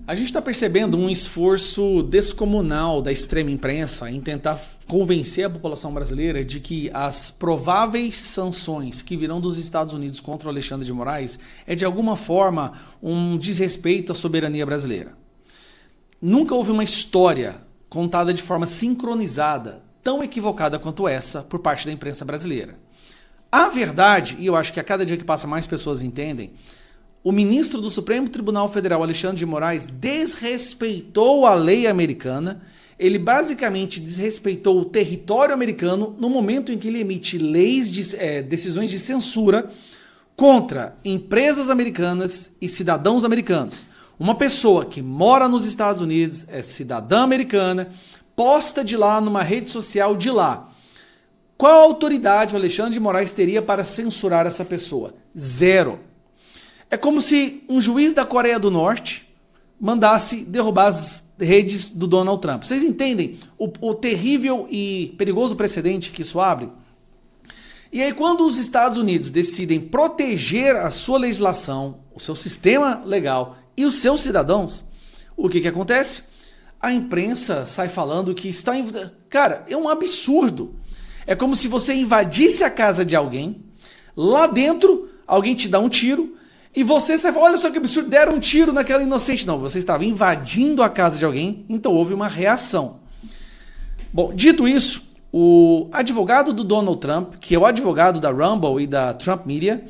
A gente está percebendo um esforço descomunal da extrema imprensa em tentar convencer a população brasileira de que as prováveis sanções que virão dos Estados Unidos contra o Alexandre de Moraes é de alguma forma um desrespeito à soberania brasileira. Nunca houve uma história contada de forma sincronizada, tão equivocada quanto essa, por parte da imprensa brasileira. A verdade, e eu acho que a cada dia que passa mais pessoas entendem, o ministro do Supremo Tribunal Federal, Alexandre de Moraes, desrespeitou a lei americana. Ele basicamente desrespeitou o território americano no momento em que ele emite decisões de censura contra empresas americanas e cidadãos americanos. Uma pessoa que mora nos Estados Unidos, é cidadã americana, posta de lá numa rede social de lá. Qual autoridade o Alexandre de Moraes teria para censurar essa pessoa? Zero. É como se um juiz da Coreia do Norte mandasse derrubar as redes do Donald Trump. Vocês entendem o terrível e perigoso precedente que isso abre? E aí, quando os Estados Unidos decidem proteger a sua legislação, o seu sistema legal e os seus cidadãos, o que acontece? A imprensa sai falando que está... Cara, é um absurdo. É como se você invadisse a casa de alguém, lá dentro alguém te dá um tiro, e você fala, olha só que absurdo, deram um tiro naquela inocente. Não, você estava invadindo a casa de alguém, então houve uma reação. Bom, dito isso, o advogado do Donald Trump, que é o advogado da Rumble e da Trump Media,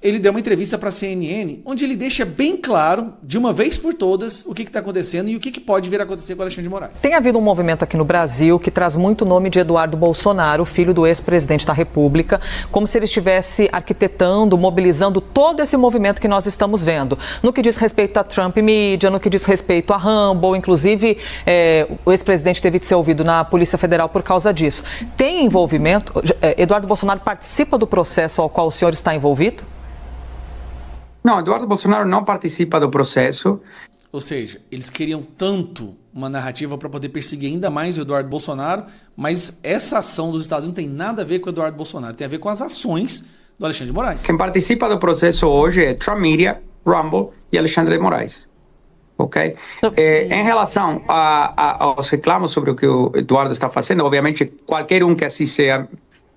ele deu uma entrevista para a CNN, onde ele deixa bem claro, de uma vez por todas, o que está acontecendo e o que pode vir a acontecer com o Alexandre de Moraes. Tem havido um movimento aqui no Brasil que traz muito o nome de Eduardo Bolsonaro, filho do ex-presidente da República, como se ele estivesse arquitetando, mobilizando todo esse movimento que nós estamos vendo. No que diz respeito à Trump Media, no que diz respeito à Rumble, inclusive o ex-presidente teve de ser ouvido na Polícia Federal por causa disso. Tem envolvimento? Eduardo Bolsonaro participa do processo ao qual o senhor está envolvido? Não, Eduardo Bolsonaro não participa do processo. Ou seja, eles queriam tanto uma narrativa para poder perseguir ainda mais o Eduardo Bolsonaro, mas essa ação dos Estados Unidos não tem nada a ver com o Eduardo Bolsonaro, tem a ver com as ações do Alexandre de Moraes. Quem participa do processo hoje é Trump Media, Rumble e Alexandre de Moraes. Ok? Em relação aos reclamos sobre o que o Eduardo está fazendo, obviamente qualquer um que assiste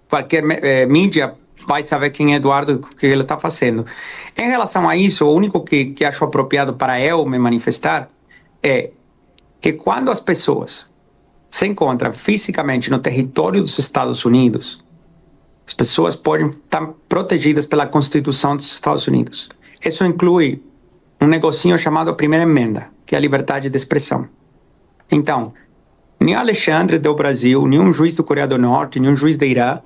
qualquer mídia vai saber quem é Eduardo e o que ele está fazendo. Em relação a isso, o único que acho apropriado para eu me manifestar é que quando as pessoas se encontram fisicamente no território dos Estados Unidos, as pessoas podem estar protegidas pela Constituição dos Estados Unidos. Isso inclui um negocinho chamado Primeira Emenda, que é a liberdade de expressão. Então, nem Alexandre do Brasil, nenhum juiz do Coreia do Norte, nenhum juiz do Irã,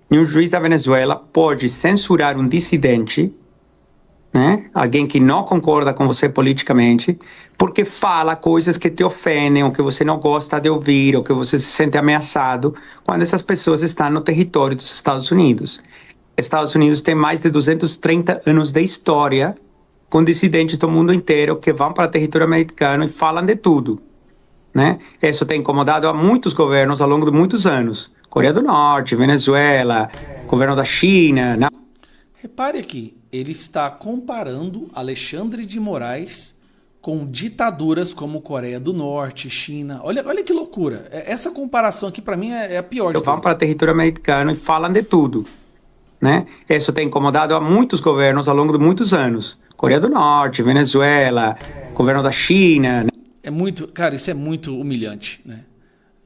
nenhum juiz da Venezuela pode censurar um dissidente, né? Alguém que não concorda com você politicamente, porque fala coisas que te ofendem, ou que você não gosta de ouvir, ou que você se sente ameaçado, quando essas pessoas estão no território dos Estados Unidos. Estados Unidos tem mais de 230 anos de história, com dissidentes do mundo inteiro que vão para o território americano e falam de tudo, né? Isso tem incomodado a muitos governos ao longo de muitos anos. Coreia do Norte, Venezuela, governo da China. Né? Repare aqui, ele está comparando Alexandre de Moraes com ditaduras como Coreia do Norte, China. Olha que loucura. Essa comparação aqui, para mim, é a pior de todas. Vão para o território americano e falam de tudo, né? Isso tem incomodado a muitos governos ao longo de muitos anos. Coreia do Norte, Venezuela, governo da China. Né? Cara, isso é muito humilhante, né?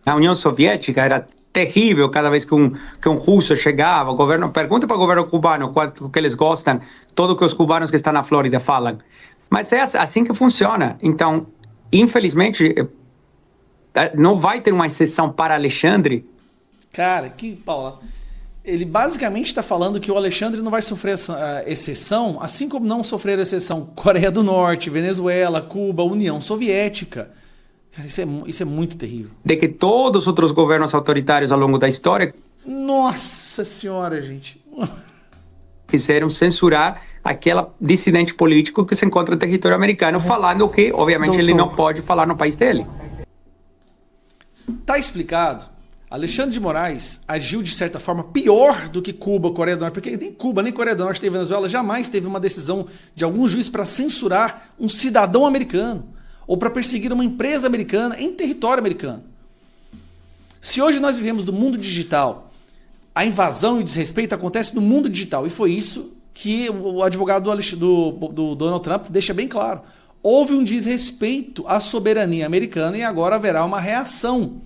A União Soviética era terrível cada vez que um russo chegava. O governo, pergunta para o governo cubano quanto que eles gostam, tudo que os cubanos que estão na Flórida falam. Mas é assim que funciona. Então, infelizmente, não vai ter uma exceção para Alexandre. Cara, Paula, ele basicamente está falando que o Alexandre não vai sofrer exceção, assim como não sofreram exceção Coreia do Norte, Venezuela, Cuba, União Soviética. Cara, isso é muito terrível. De que todos os outros governos autoritários ao longo da história... Nossa senhora, gente. Quiseram censurar aquela dissidente político que se encontra no território americano, falando o que, obviamente, ele não pode falar no país dele. Tá explicado. Alexandre de Moraes agiu de certa forma pior do que Cuba, Coreia do Norte, porque nem Cuba, nem Coreia do Norte, nem Venezuela jamais teve uma decisão de algum juiz para censurar um cidadão americano. ou para perseguir uma empresa americana em território americano. Se hoje nós vivemos no mundo digital, a invasão e o desrespeito acontece no mundo digital, e foi isso que o advogado do Donald Trump deixa bem claro. Houve um desrespeito à soberania americana e agora haverá uma reação.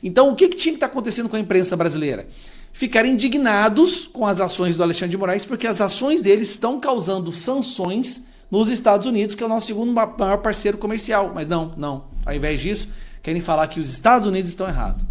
Então, o que tinha que estar acontecendo com a imprensa brasileira? Ficar indignados com as ações do Alexandre de Moraes, porque as ações deles estão causando sanções nos Estados Unidos, que é o nosso segundo maior parceiro comercial. Mas não. Ao invés disso, querem falar que os Estados Unidos estão errados.